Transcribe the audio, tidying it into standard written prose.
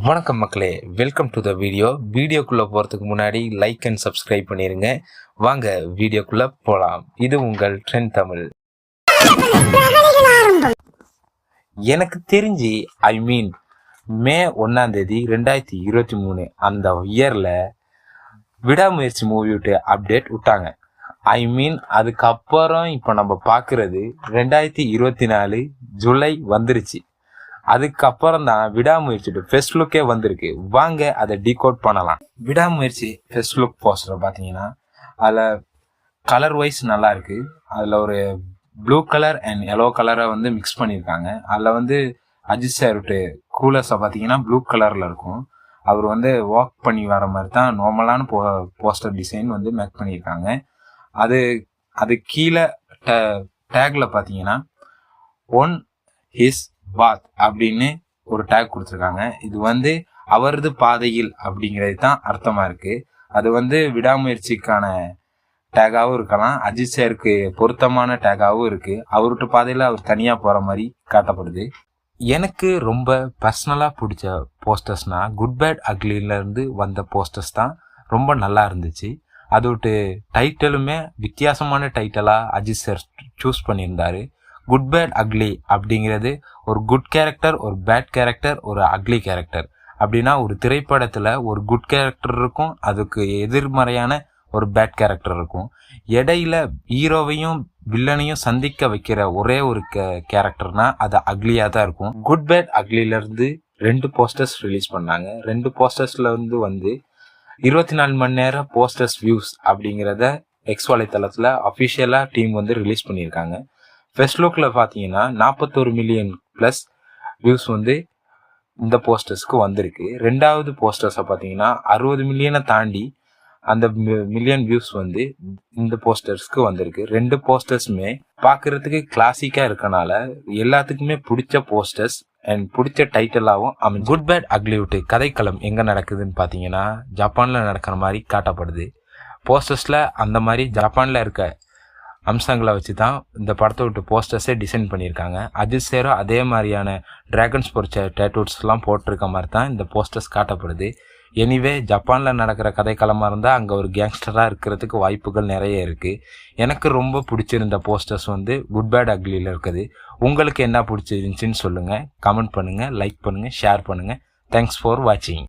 வணக்கம் மக்களே, welcome to the வீடியோக்குள்ளே போகிறதுக்கு முன்னாடி லைக் அண்ட் சப்ஸ்கிரைப் பண்ணிடுங்க. வாங்க வீடியோக்குள்ளே போகலாம். இது உங்கள் ட்ரெண்ட் தமிழ். எனக்கு தெரிஞ்சு மே 1 2023 அந்த இயரில் விடாமுயற்சி மூவி விட்டு அப்டேட் விட்டாங்க. அதுக்கப்புறம் இப்போ நம்ம பார்க்குறது 2024 ஜூலை வந்துருச்சு. அதுக்கப்புறம் தான் விடாமுயற்சி ஃபர்ஸ்ட் லுக்கே வந்திருக்கு. வாங்க அதை டீகோட் பண்ணலாம். விடாமுயற்சி ஃபர்ஸ்ட் லுக் போஸ்டர் பார்த்தீங்கன்னா அதில் கலர் வைஸ் நல்லா இருக்கு. அதில் ஒரு ப்ளூ கலர் அண்ட் எல்லோ கலரை மிக்ஸ் பண்ணியிருக்காங்க. அதில் அஜித் சார் விட்டு கூலர்ஸை பார்த்தீங்கன்னா ப்ளூ கலரில் இருக்கும். அவர் வாக் பண்ணி வர மாதிரி தான் நார்மலான போஸ்டர் டிசைன் மேக் பண்ணியிருக்காங்க. அது கீழே டேக்ல பார்த்தீங்கன்னா ஒன் ஹிஸ் பாத் அப்படின்னு ஒரு டேக் கொடுத்துருக்காங்க. இது அவரது பாதையில் அப்படிங்கிறது தான் அர்த்தமா இருக்கு. அது விடாமுயற்சிக்கான டேகாவும் இருக்கலாம், அஜித் சாருக்கு பொருத்தமான டேகாவும் இருக்கு. அவர்கிட்ட பாதையில் அவர் தனியாக போகிற மாதிரி காட்டப்படுது. எனக்கு ரொம்ப பர்சனலாக பிடிச்ச போஸ்டர்ஸ்னா குட் பேட் அக்லிலேருந்து வந்த போஸ்டர்ஸ் தான் ரொம்ப நல்லா இருந்துச்சு. அது விட்டு டைட்டிலுமே வித்தியாசமான டைட்டிலாக அஜித் சார் சூஸ் பண்ணியிருந்தாரு. குட் பேட் அக்லி அப்படிங்கிறது ஒரு குட் கேரக்டர், ஒரு பேட் கேரக்டர், ஒரு அக்லி கேரக்டர். அப்படின்னா ஒரு திரைப்படத்தில் ஒரு குட் கேரக்டர் இருக்கும், அதுக்கு எதிர்மறையான ஒரு பேட் கேரக்டர் இருக்கும். இடையில ஹீரோவையும் வில்லனையும் சந்திக்க வைக்கிற ஒரே ஒரு கேரக்டர்னா அது அக்லியாக தான் இருக்கும். குட் பேட் அக்லிலேருந்து 2 போஸ்டர்ஸ் ரிலீஸ் பண்ணாங்க. 2 போஸ்டர்ஸ்ல 24 மணி நேரம் போஸ்டர்ஸ் வியூஸ் அப்படிங்கிறத எக்ஸ் வலைத்தளத்தில் அஃபிஷியலாக டீம் ரிலீஸ் பண்ணியிருக்காங்க. ஃபர்ஸ்ட் லுக்கில் பார்த்தீங்கன்னா 41 மில்லியன் ப்ளஸ் வியூஸ் இந்த போஸ்டர்ஸ்க்கு வந்திருக்கு. ரெண்டாவது போஸ்டர்ஸை பார்த்தீங்கன்னா 60 மில்லியனை தாண்டி அந்த மில்லியன் வியூஸ் இந்த போஸ்டர்ஸ்க்கு வந்திருக்கு. 2 போஸ்டர்ஸுமே பார்க்கறதுக்கு கிளாசிக்காக இருக்கனால எல்லாத்துக்குமே பிடிச்ச போஸ்டர்ஸ் அண்ட் பிடிச்ச டைட்டிலாகவும் அமைஞ்சு. குட் பேட் அக்லி விட்டு கதைக்களம் எங்கே நடக்குதுன்னு பார்த்தீங்கன்னா ஜப்பானில் நடக்கிற மாதிரி காட்டப்படுது. போஸ்டர்ஸில் அந்த மாதிரி ஜப்பானில் இருக்க அம்சங்களை வச்சு தான் இந்த படத்தை விட்டு போஸ்டர்ஸே டிசைன் பண்ணியிருக்காங்க. அஜித் சாரும் அதே மாதிரியான டிராகன்ஸ் பொறிச்ச டேட்டூஸ்லாம் போட்டிருக்க மாதிரி தான் இந்த போஸ்டர்ஸ் காட்டப்படுது. எனிவே ஜப்பானில் நடக்கிற கதைக்களமாக இருந்தால் அங்கே ஒரு கேங்ஸ்டராக இருக்கிறதுக்கு வாய்ப்புகள் நிறைய இருக்குது. எனக்கு ரொம்ப பிடிச்சிருந்த போஸ்டர்ஸ் குட் பேட் அக்லியில் இருக்குது. உங்களுக்கு என்ன பிடிச்சிருந்துச்சின்னு சொல்லுங்கள், கமெண்ட் பண்ணுங்கள், லைக் பண்ணுங்கள், ஷேர் பண்ணுங்கள். தேங்க்ஸ் ஃபார் வாட்சிங்.